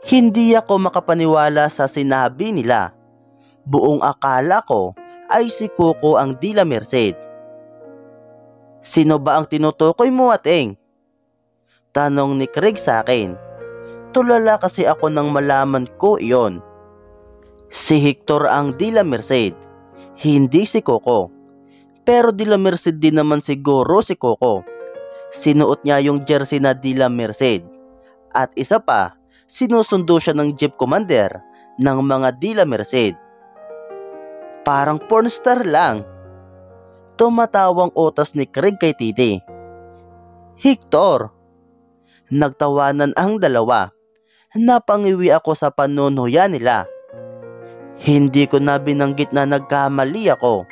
Hindi ako makapaniwala sa sinabi nila. Buong akala ko ay si Coco ang Dila Merced. "Sino ba ang tinutukoy mo, Ateng?" tanong ni Craig sa akin. Tulala kasi ako nang malaman ko iyon. Si Hector ang Dila Merced, hindi si Coco. Pero Dila Merced din naman siguro si Coco. Sinuot niya yung jersey na Dila Merced. At isa pa, sinusundo siya ng jeep commander ng mga Dila Merced. Parang pornstar lang. Tumatawang utas ni Craig kay Titi. "Hector!" Nagtawanan ang dalawa. Napangiwi ako sa panunuya nila. Hindi ko na binanggit na nagkamali ako,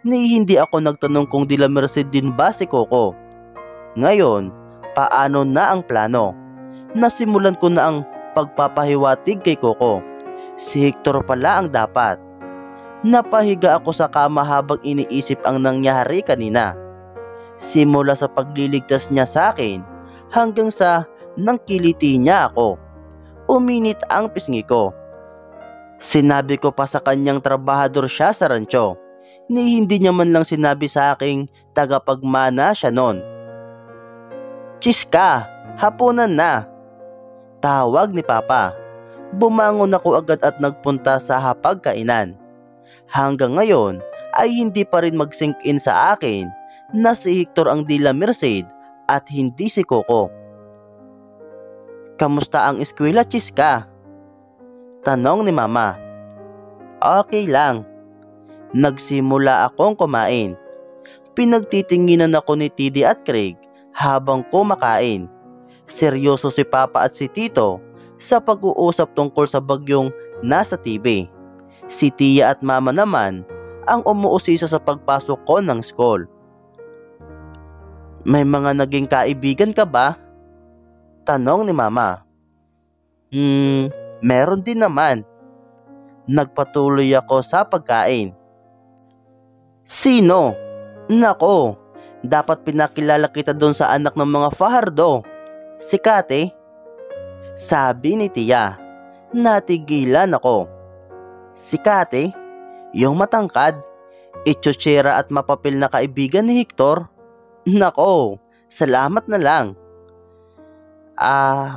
ni hindi ako nagtanong kung Dila Merced din ba si Coco. Ngayon, paano na ang plano? Nasimulan ko na ang pagpapahiwatig kay Coco. Si Hector pala ang dapat. Napahiga ako sa kama habang iniisip ang nangyari kanina. Simula sa pagliligtas niya sa akin hanggang sa nangkiliti niya ako. Uminit ang pisngi ko. Sinabi ko pa sa kanyang trabahador siya sa rancho, ni hindi niya man lang sinabi sa aking tagapagmana siya nun. "Chiska, hapunan na!" tawag ni Papa. Bumangon ako agad at nagpunta sa hapagkainan. Hanggang ngayon ay hindi pa rin mag-sink in sa akin na si Hector ang Dila Merced at hindi si Coco. "Kamusta ang eskwela, Chiska?" tanong ni Mama. "Okay lang." Nagsimula akong kumain. Pinagtitinginan ako ni Tidi at Craig habang kumakain. Seryoso si Papa at si Tito sa pag-uusap tungkol sa bagyong nasa TV. Si Tia at Mama naman ang umuusisa sa pagpasok ko ng school. "May mga naging kaibigan ka ba?" tanong ni Mama. Meron din naman." Nagpatuloy ako sa pagkain. "Sino?" "Nako, dapat pinakilala kita doon sa anak ng mga Fajardo. Si Kate." sabi ni Tia. Natigilan ako. "Si Kate? Yung matangkad, itsutsera at mapapil na kaibigan ni Hector? Nako, salamat na lang."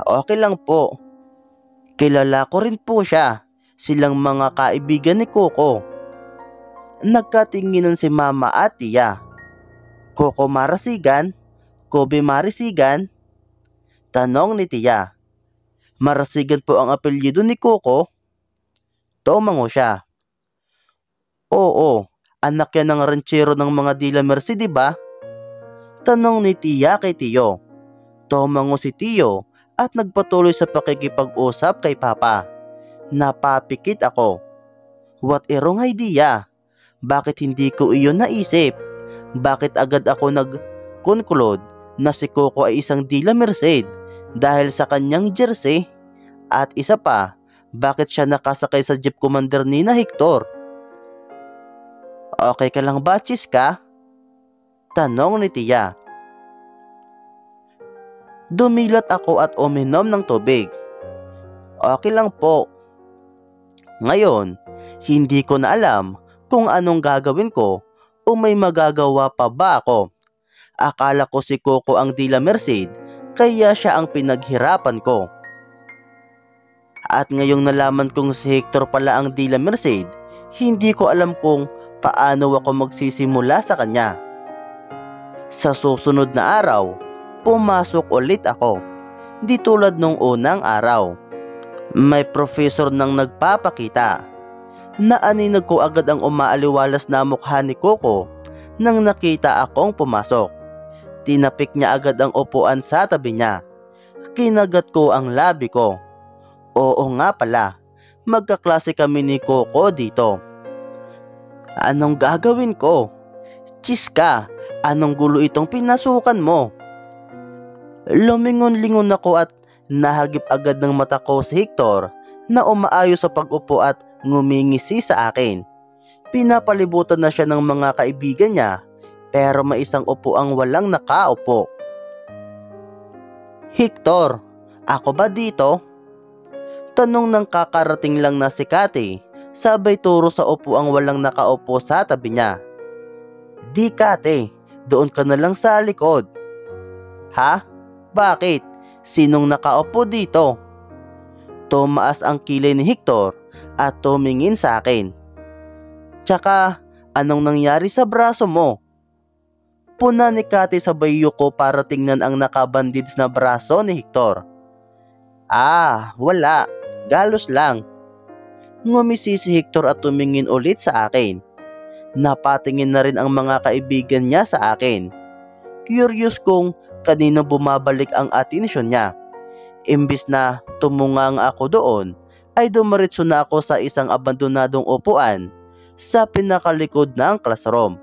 Okay lang po. Kilala ko rin po siya. Silang mga kaibigan ni Coco." Nagkatinginan si Mama at Tia. "Coco Marasigan? Kobe Marasigan?" tanong ni Tia. "Marasigan po ang apelyido ni Coco?" Tumango siya. "Oo, anak yan ng ranchero ng mga Dila Merced, di ba?" tanong ni Tia kay Tio. Tumango si Tio at nagpatuloy sa pakikipag-usap kay Papa. Napapikit ako. What a wrong idea. Bakit hindi ko iyon naisip? Bakit agad ako nag-conclude na si Coco ay isang Dila Merced dahil sa kanyang jersey? At isa pa, bakit siya nakasakay sa jeep commander ni na Hector? "Okay ka lang ba, Chiska?" tanong ni Tia. Dumilat ako at uminom ng tubig. "Okay lang po." Ngayon, hindi ko na alam kung anong gagawin ko o may magagawa pa ba ako. Akala ko si Coco ang Dila Merced, kaya siya ang pinaghirapan ko. At ngayong nalaman kong si Hector pala ang Dila Merced, hindi ko alam kung paano ako magsisimula sa kanya. Sa susunod na araw, pumasok ulit ako. Di tulad nung unang araw. May professor nang nagpapakita. Naaninag ko agad ang umaaliwalas na mukha ni Coco nang nakita akong pumasok. Tinapik niya agad ang upuan sa tabi niya. Kinagat ko ang labi ko. Oo nga pala, magkaklase kami ni Coco dito. Anong gagawin ko? Chiska, anong gulo itong pinasukan mo? Lumingon-lingon ako at nahagip agad ng mata ko si Hector na umaayos sa pag-upo at ngumingisi sa akin. Pinapalibutan na siya ng mga kaibigan niya. pero may isang upuang walang nakaupo. Hector, ako ba dito? Tanong ng kakarating lang na si Kati, sabay turo sa upuang walang nakaupo sa tabi niya. Di Kati, doon ka na lang sa likod. Ha? Bakit? Sinong nakaupo dito? Tumaas ang kilay ni Hector at tumingin sa akin. Tsaka, anong nangyari sa braso mo? Puna ni Kati sabay yuko para tingnan ang nakabandids na braso ni Hector. Wala. Galos lang. Ngumisi si Hector at tumingin ulit sa akin. Napatingin na rin ang mga kaibigan niya sa akin. Curious kung kanino bumabalik ang atensyon niya. Imbis na tumungang ako doon, ay dumiretso na ako sa isang abandonadong upuan sa pinakalikod ng classroom.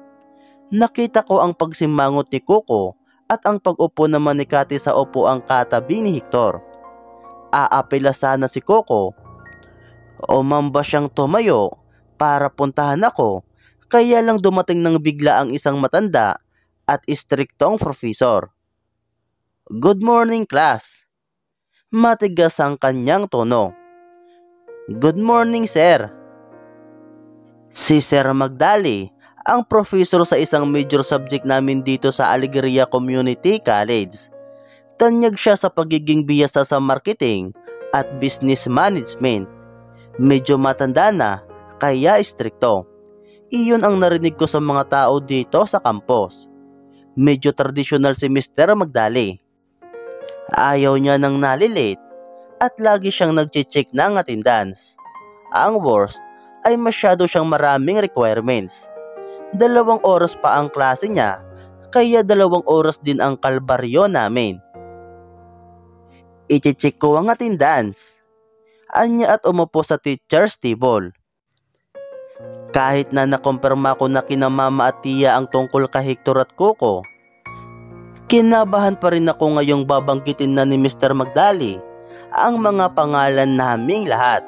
Nakita ko ang pagsimangot ni Coco at ang pag-upo naman ni Kati sa upuang katabi ni Hector. Aapela sana si Coco. Umamba siyang tumayo para puntahan ako, kaya lang dumating ng bigla ang isang matanda at istriktong profesor. Good morning, class. Matigas ang kanyang tono. Good morning, sir. Si Sir Magdali, ang profesor sa isang major subject namin dito sa Alegria Community College. Tanyag siya sa pagiging biyasa sa marketing at business management. Medyo matanda na, kaya istrikto. Iyon ang narinig ko sa mga tao dito sa campus. Medyo tradisyonal si Mr. Magdali. Ayaw niya nang nalilate at lagi siyang nagche-check ng attendance. Ang worst ay masyado siyang maraming requirements. 2 oras pa ang klase niya, kaya 2 oras din ang kalbaryo namin. I-check ko ang attendance. Anya at umupo sa teacher's table. Kahit na nakumpirma ko na kina mama at tiya ang tungkol kay Hector at Coco, kinabahan pa rin ako ngayong babanggitin na ni Mr. Magdali ang mga pangalan naming lahat.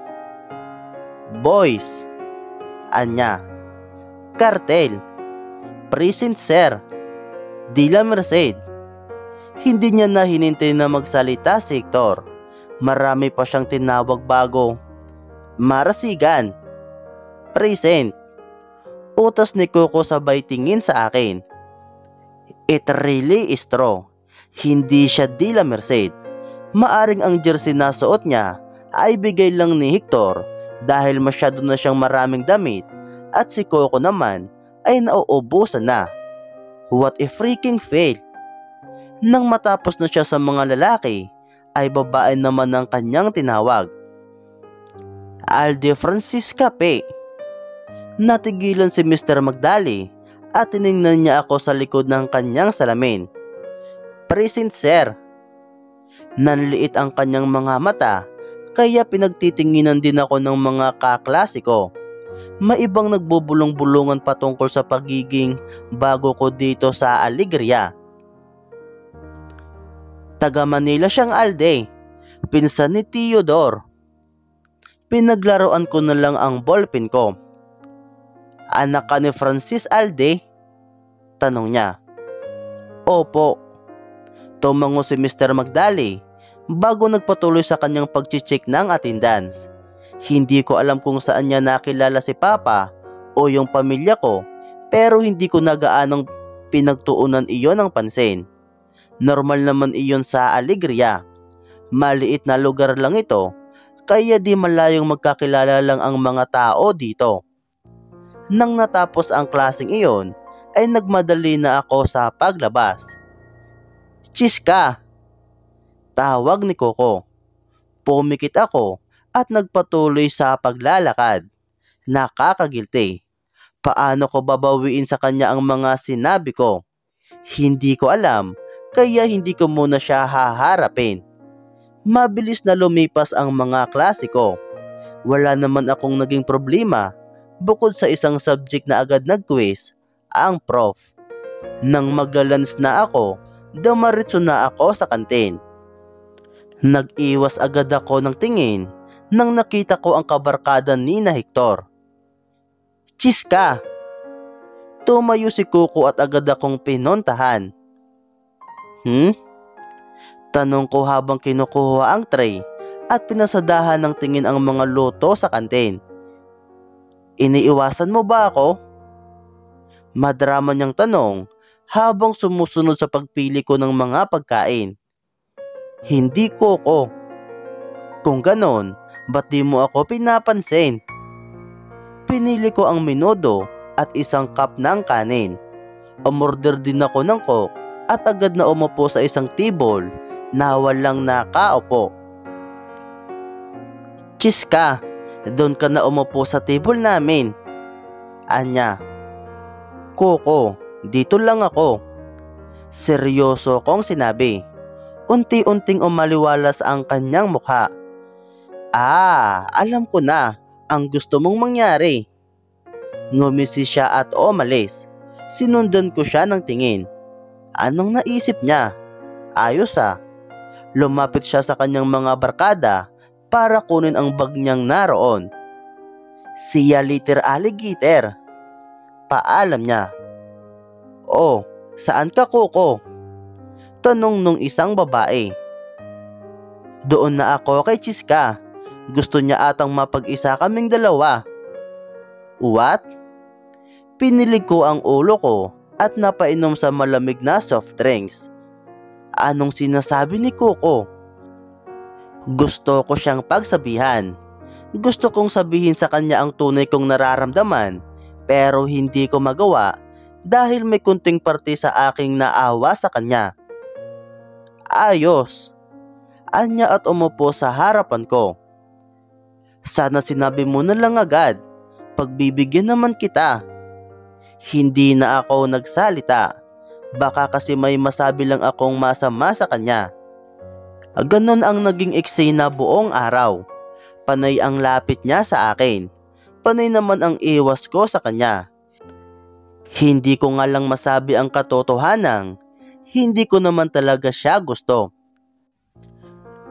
Boys, anya. Cartel, Present sir, Dila Merced. Hindi niya na hinintay na magsalita si Hector. Marami pa siyang tinawag bago. Marasigan, Present. Utas ni Coco sabay tingin sa akin. It really is true. Hindi siya Dila Merced. Maaring ang jersey na suot niya ay bigay lang ni Hector dahil masyado na siyang maraming damit at si Coco naman ay nauubusan na. What a freaking fail. Nang matapos na siya sa mga lalaki, ay babae naman ang kanyang tinawag. Alde Francisca P. Natigilan si Mr. Magdali at tiningnan niya ako sa likod ng kanyang salamin. Present sir. Nanliit ang kanyang mga mata, kaya pinagtitinginan din ako ng mga kaklase ko. May ibang nagbubulong-bulungan patungkol sa pagiging bago ko dito sa Alegria. Taga Manila siyang Alde, pinsan ni Theodore. Pinaglaruan ko na lang ang ballpen ko. Anak ka ni Francis Alde? Tanong niya. Opo. Tumango si Mr. Magdali bago nagpatuloy sa kanyang pag-check ng attendance. Hindi ko alam kung saan niya nakilala si Papa o yung pamilya ko, pero hindi ko na gaanong pinagtuunan iyon ng pansin. Normal naman iyon sa Alegria. Maliit na lugar lang ito, kaya di malayong magkakilala lang ang mga tao dito. Nang natapos ang klaseng iyon, ay nagmadali na ako sa paglabas. Chiska! Tawag ni Coco. Pumikit ako at nagpatuloy sa paglalakad. Nakakagilty. Paano ko babawiin sa kanya ang mga sinabi ko? Hindi ko alam, kaya hindi ko muna siya haharapin. Mabilis na lumipas ang mga klase ko. Wala naman akong naging problema bukod sa isang subject na agad nag-quiz, ang prof. Nang maglalans na ako, dumaritso na ako sa kantin. Nag-iwas agad ako ng tingin nang nakita ko ang kabarkada ni na Hector. Chiska! Tumayo si Coco at agad akong pinuntahan. Tanong ko habang kinukuha ang tray at pinasadahan ng tingin ang mga luto sa kantin. Iniiwasan mo ba ako? Madrama niyang tanong habang sumusunod sa pagpili ko ng mga pagkain. Hindi, Coco. Kung ganon, ba't di mo ako pinapansin? Pinili ko ang menudo at isang cup ng kanin. Umorder din ako ng coke at agad na umupo sa isang table na walang nakaupo. Chiska, doon ka na umupo sa table namin. Anya. Coco, dito lang ako. Seryoso kong sinabi. Unti-unting umaliwalas ang kanyang mukha. Alam ko na ang gusto mong mangyari. Ngumisi siya at umalis. Sinundan ko siya ng tingin. Anong naisip niya? Ayos Lumapit siya sa kanyang mga barkada para kunin ang bag niyang naroon. Siya Little Alligator. Paalam niya. Oh, saan ka, Coco? Tanong nung isang babae. Doon na ako kay Chiska. Gusto niya atang mapag-isa kaming dalawa. What? Pinilig ko ang ulo ko at napainom sa malamig na soft drinks. Anong sinasabi ni Coco? Gusto ko siyang pagsabihan. Gusto kong sabihin sa kanya ang tunay kong nararamdaman, pero hindi ko magawa dahil may kunting parte sa aking naawa sa kanya. Ayos. Anya at umupo sa harapan ko. Sana sinabi mo na lang agad. Pagbibigyan naman kita. Hindi na ako nagsalita. Baka kasi may masabi lang akong masama sa kanya. Ganon ang naging eksena buong araw. Panay ang lapit niya sa akin. Panay naman ang iwas ko sa kanya. Hindi ko nga lang masabi ang katotohanan. Hindi ko naman talaga siya gusto.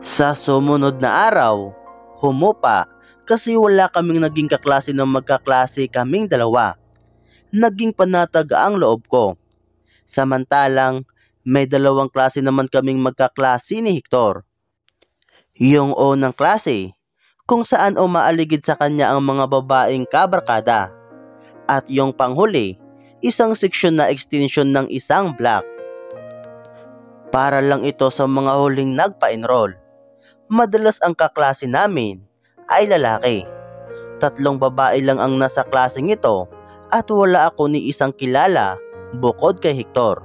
Sa sumunod na araw, humupa kasi wala kaming naging kaklase ng magkaklase kaming dalawa. Naging panatag ang loob ko. Samantalang, may dalawang klase naman kaming magkaklase ni Hector. Yung unang klase, kung saan umaaligid sa kanya ang mga babaeng kabarkada. At yung panghuli, isang seksyon na extension ng isang block. Para lang ito sa mga huling nagpa-enroll. Madalas ang kaklase namin ay lalaki. 3 babae lang ang nasa klaseng ito at wala ako ni isang kilala bukod kay Hector.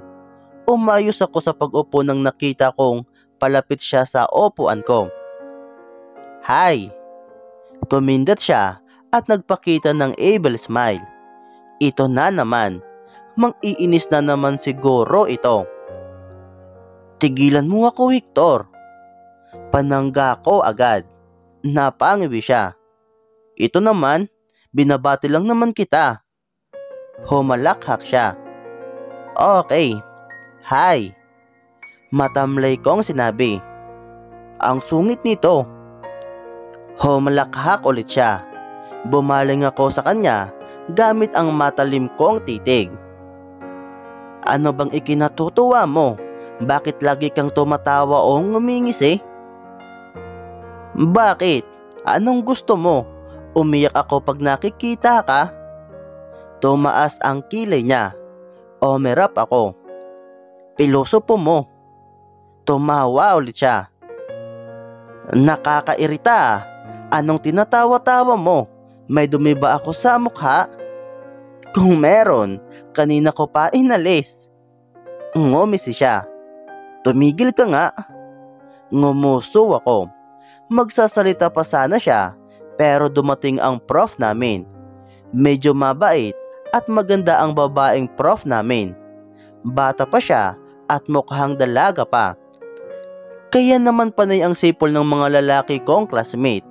Umayos ako sa pag-upo nang nakita kong palapit siya sa upuan ko. Hi! Kumindat siya at nagpakita ng evil smile. Ito na naman. Mang-iinis na naman siguro ito. Tigilan mo ako, Hector. Panangga ko agad. Napangiwi siya. Ito naman, binabati lang naman kita. Humalakhak siya. Okay. Hi. Matamlay kong sinabi. Ang sungit nito. Humalakhak ulit siya. Bumaling ako sa kanya gamit ang matalim kong titig. Ano bang ikinatutuwa mo? Bakit lagi kang tumatawa o ngumingisi? Bakit? Anong gusto mo? Umiyak ako pag nakikita ka? Tumaas ang kilay niya. Umirap ako. Pilosopo mo. Tumawa ulit siya. Nakakairita. Anong tinatawa-tawa mo? May dumi ba ako sa mukha? Kung meron, kanina ko pa inalis. Ngumisi siya. Tumigil ka nga. Ngumuso ako. Magsasalita pa sana siya, pero dumating ang prof namin. Medyo mabait at maganda ang babaeng prof namin. Bata pa siya at mukhang dalaga pa. Kaya naman panay ang sipol ng mga lalaki kong classmate.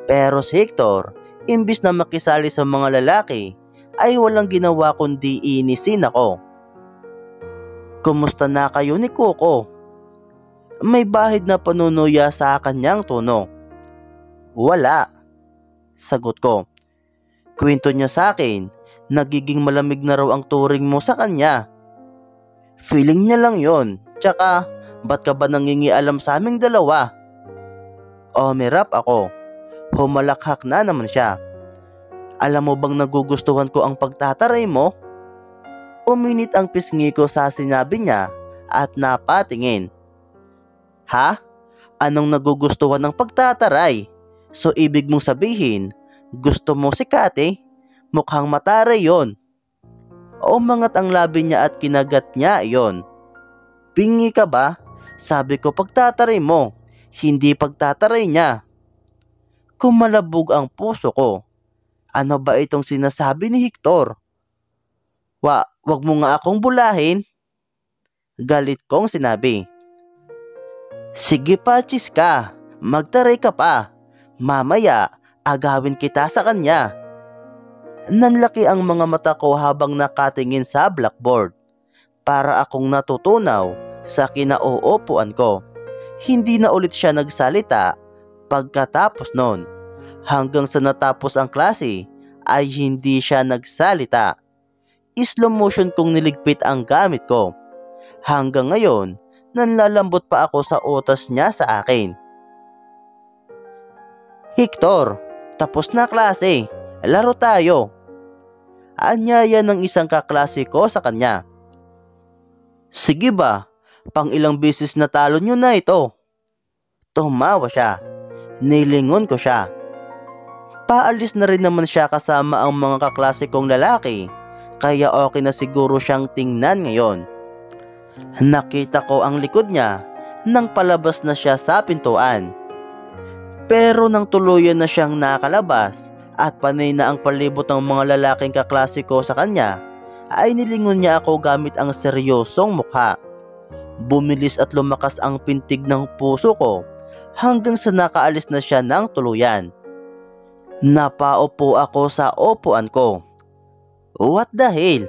Pero si Hector, imbis na makisali sa mga lalaki, ay walang ginawa kundi inisin ako. Kumusta na kayo ni Coco? May bahid na panunuya sa kanyang tono. Wala. Sagot ko. Kwento niya sa akin Nagiging malamig na raw ang turing mo sa kanya. Feeling niya lang yon. Tsaka, ba't ka ba nangingialam sa aming dalawa? Umirap ako. Humalakhak na naman siya. Alam mo bang nagugustuhan ko ang pagtataray mo? Uminit ang pisngi ko sa sinabi niya at napatingin. Ha? Anong nagugustuhan ng pagtataray? So ibig mong sabihin, gusto mo si Kate? Mukhang mataray yon. Umangat ang labi niya at kinagat niya iyon. Bingi ka ba? Sabi ko pagtataray mo, hindi pagtataray niya. Kumalabog ang puso ko. Ano ba itong sinasabi ni Hector? Wag mo nga akong bulahin. Galit kong sinabi. Sige pa, Chiska. Magtaray ka pa. Mamaya, agawin kita sa kanya. Nanlaki ang mga mata ko habang nakatingin sa blackboard. Para akong natutunaw sa kinauupuan ko. Hindi na ulit siya nagsalita pagkatapos noon. Hanggang sa natapos ang klase ay hindi siya nagsalita. Slow motion kong niligpit ang gamit ko. Hanggang ngayon, nanlalambot pa ako sa utas niya sa akin. Hector, tapos na klase. Laro tayo. Anyaya ng isang kaklase ko sa kanya. Sige ba? Pang ilang beses na talo nyo na ito. Tumawa siya. Nilingon ko siya. Paalis na rin naman siya kasama ang mga kaklase kong lalaki. Kaya okay na siguro siyang tingnan ngayon. Nakita ko ang likod niya nang palabas na siya sa pintuan. Pero nang tuluyan na siyang nakalabas at panay na ang palibot ng mga lalaking kaklase ko sa kanya, ay nilingon niya ako gamit ang seryosong mukha. Bumilis at lumakas ang pintig ng puso ko hanggang sa nakaalis na siya ng tuluyan. Napaupo ako sa upuan ko. What the hell?